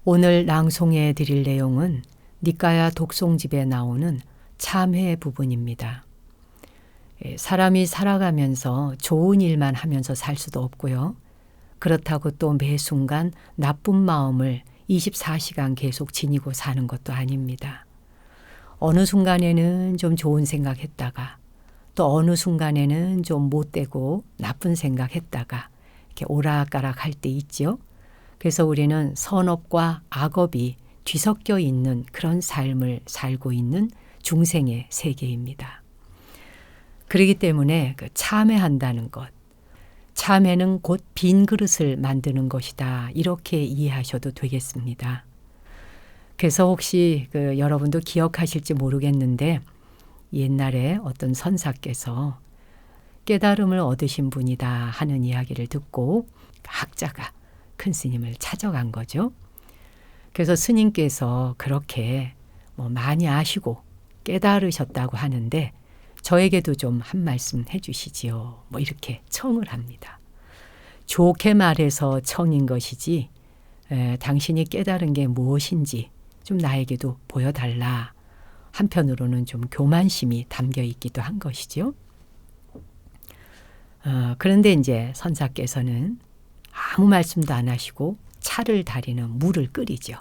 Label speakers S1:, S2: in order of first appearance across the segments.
S1: 오늘 낭송해 드릴 내용은 니까야 독송집에 나오는 참회 부분입니다. 사람이 살아가면서 좋은 일만 하면서 살 수도 없고요. 그렇다고 또 매 순간 나쁜 마음을 24시간 계속 지니고 사는 것도 아닙니다. 어느 순간에는 좀 좋은 생각했다가 또 어느 순간에는 좀 못되고 나쁜 생각했다가 이렇게 오락가락 할 때 있죠. 그래서 우리는 선업과 악업이 뒤섞여 있는 그런 삶을 살고 있는 중생의 세계입니다. 그렇기 때문에 참회한다는 것, 참회는 곧 빈 그릇을 만드는 것이다. 이렇게 이해하셔도 되겠습니다. 그래서 혹시 여러분도 기억하실지 모르겠는데 옛날에 어떤 선사께서 깨달음을 얻으신 분이다 하는 이야기를 듣고 학자가 큰 스님을 찾아간 거죠. 그래서 스님께서 그렇게 많이 아시고 깨달으셨다고 하는데 저에게도 좀 한 말씀 해주시지요. 이렇게 청을 합니다. 좋게 말해서 청인 것이지 당신이 깨달은 게 무엇인지 좀 나에게도 보여달라. 한편으로는 좀 교만심이 담겨 있기도 한 것이죠. 그런데 이제 선사께서는 아무 말씀도 안 하시고 차를 다리는 물을 끓이죠.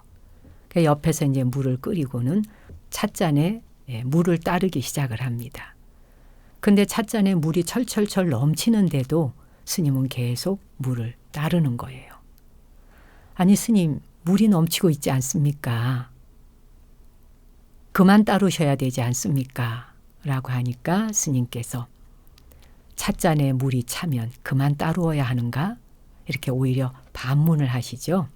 S1: 옆에서 이제 물을 끓이고는 찻잔에 물을 따르기 시작을 합니다. 근데 찻잔에 물이 철철철 넘치는데도 스님은 계속 물을 따르는 거예요. 아니 스님, 물이 넘치고 있지 않습니까? 그만 따르셔야 되지 않습니까? 라고 하니까 스님께서 찻잔에 물이 차면 그만 따르어야 하는가? 이렇게 오히려 반문을 하시죠.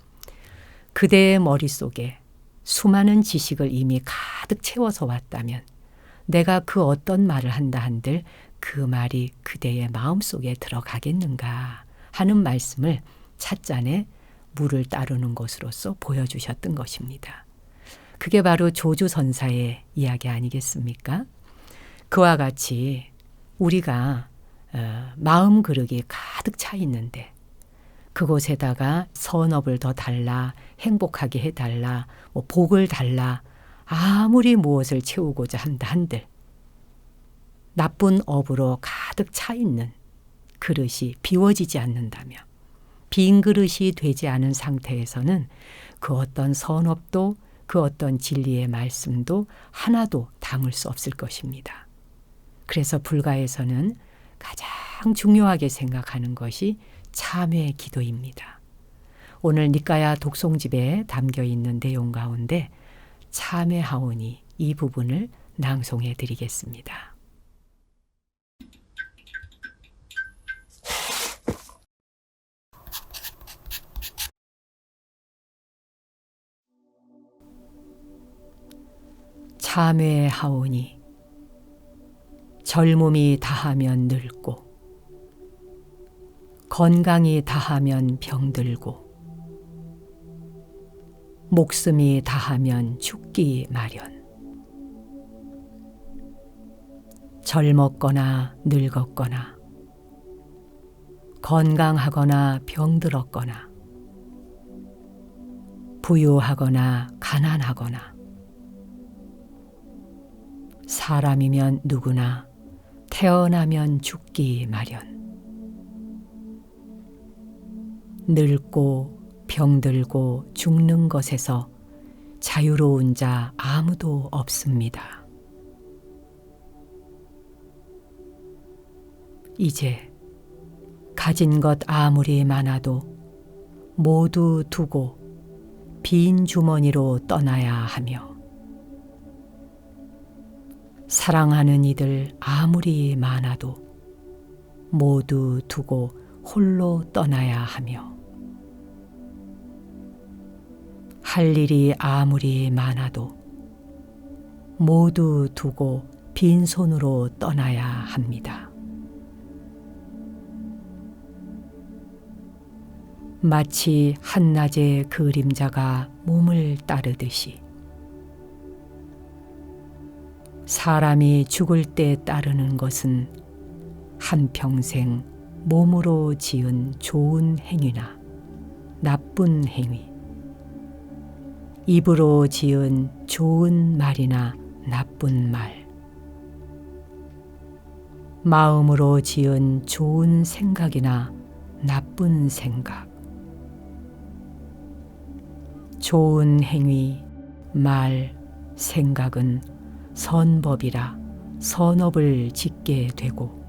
S1: 그대의 머릿속에 수많은 지식을 이미 가득 채워서 왔다면 내가 그 어떤 말을 한다 한들 그 말이 그대의 마음속에 들어가겠는가 하는 말씀을 찻잔에 물을 따르는 것으로서 보여주셨던 것입니다. 그게 바로 조주선사의 이야기 아니겠습니까? 그와 같이 우리가 마음 그릇이 가득 차 있는데 그곳에다가 선업을 더 달라, 행복하게 해달라, 복을 달라 아무리 무엇을 채우고자 한다 한들 나쁜 업으로 가득 차 있는 그릇이 비워지지 않는다면 빈 그릇이 되지 않은 상태에서는 그 어떤 선업도 그 어떤 진리의 말씀도 하나도 담을 수 없을 것입니다. 그래서 불가에서는 가장 중요하게 생각하는 것이 참회 기도입니다. 오늘 니까야 독송집에 담겨 있는 내용 가운데 참회하오니 이 부분을 낭송해 드리겠습니다. 참회하오니 젊음이 다하면 늙고 건강이 다하면 병들고 목숨이 다하면 죽기 마련. 젊었거나 늙었거나 건강하거나 병들었거나 부유하거나 가난하거나 사람이면 누구나 태어나면 죽기 마련. 늙고 병들고 죽는 것에서 자유로운 자 아무도 없습니다. 이제 가진 것 아무리 많아도 모두 두고 빈 주머니로 떠나야 하며 사랑하는 이들 아무리 많아도 모두 두고 홀로 떠나야 하며 할 일이 아무리 많아도 모두 두고 빈손으로 떠나야 합니다. 마치 한낮의 그림자가 몸을 따르듯이 사람이 죽을 때 따르는 것은 한평생 몸으로 지은 좋은 행위나 나쁜 행위, 입으로 지은 좋은 말이나 나쁜 말, 마음으로 지은 좋은 생각이나 나쁜 생각, 좋은 행위, 말, 생각은 선법이라 선업을 짓게 되고,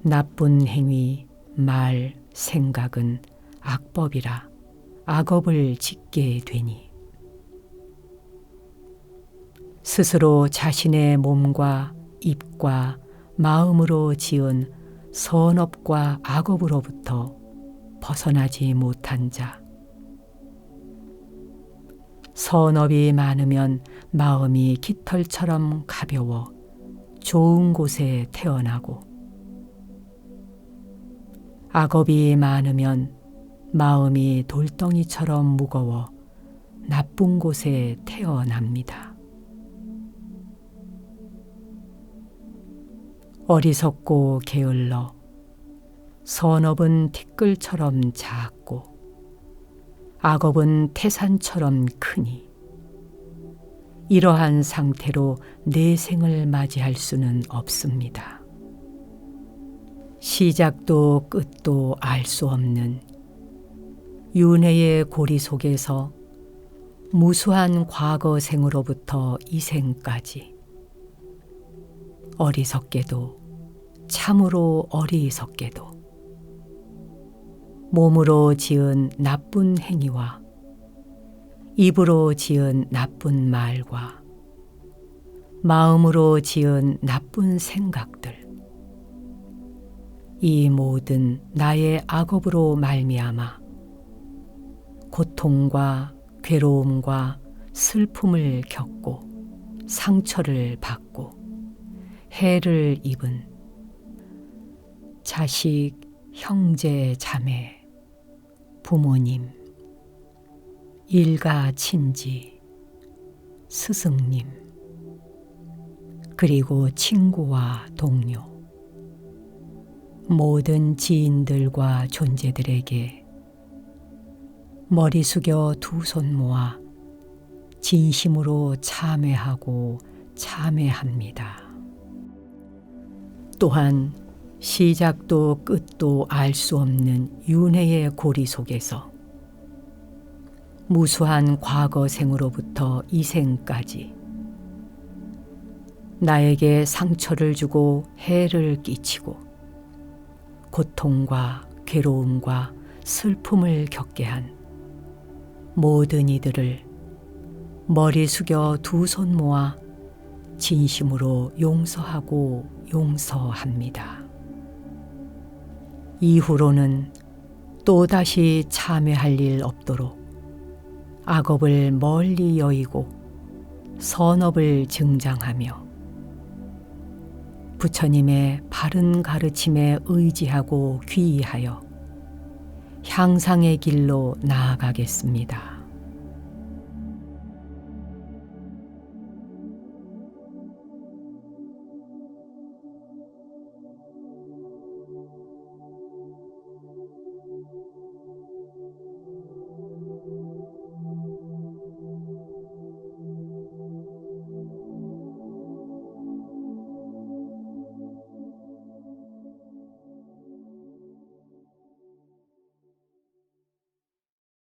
S1: 나쁜 행위, 말, 생각은 악법이라 악업을 짓게 되니, 스스로 자신의 몸과 입과 마음으로 지은 선업과 악업으로부터 벗어나지 못한 자, 선업이 많으면 마음이 깃털처럼 가벼워 좋은 곳에 태어나고, 악업이 많으면 마음이 돌덩이처럼 무거워 나쁜 곳에 태어납니다. 어리석고 게을러 선업은 티끌처럼 작고 악업은 태산처럼 크니, 이러한 상태로 내 생을 맞이할 수는 없습니다. 시작도 끝도 알 수 없는 윤회의 고리 속에서 무수한 과거 생으로부터 이 생까지 어리석게도 참으로 어리석게도 몸으로 지은 나쁜 행위와 입으로 지은 나쁜 말과 마음으로 지은 나쁜 생각들, 이 모든 나의 악업으로 말미암아 고통과 괴로움과 슬픔을 겪고 상처를 받고 해를 입은 자식, 형제, 자매, 부모님, 일가, 친지, 스승님, 그리고 친구와 동료, 모든 지인들과 존재들에게 머리 숙여 두 손 모아 진심으로 참회하고 참회합니다. 또한 시작도 끝도 알 수 없는 윤회의 고리 속에서 무수한 과거 생으로부터 이 생까지 나에게 상처를 주고 해를 끼치고 고통과 괴로움과 슬픔을 겪게 한 모든 이들을 머리 숙여 두 손 모아 진심으로 용서하고 용서합니다. 이후로는 또다시 참회할 일 없도록 악업을 멀리 여의고 선업을 증장하며 부처님의 바른 가르침에 의지하고 귀의하여 향상의 길로 나아가겠습니다.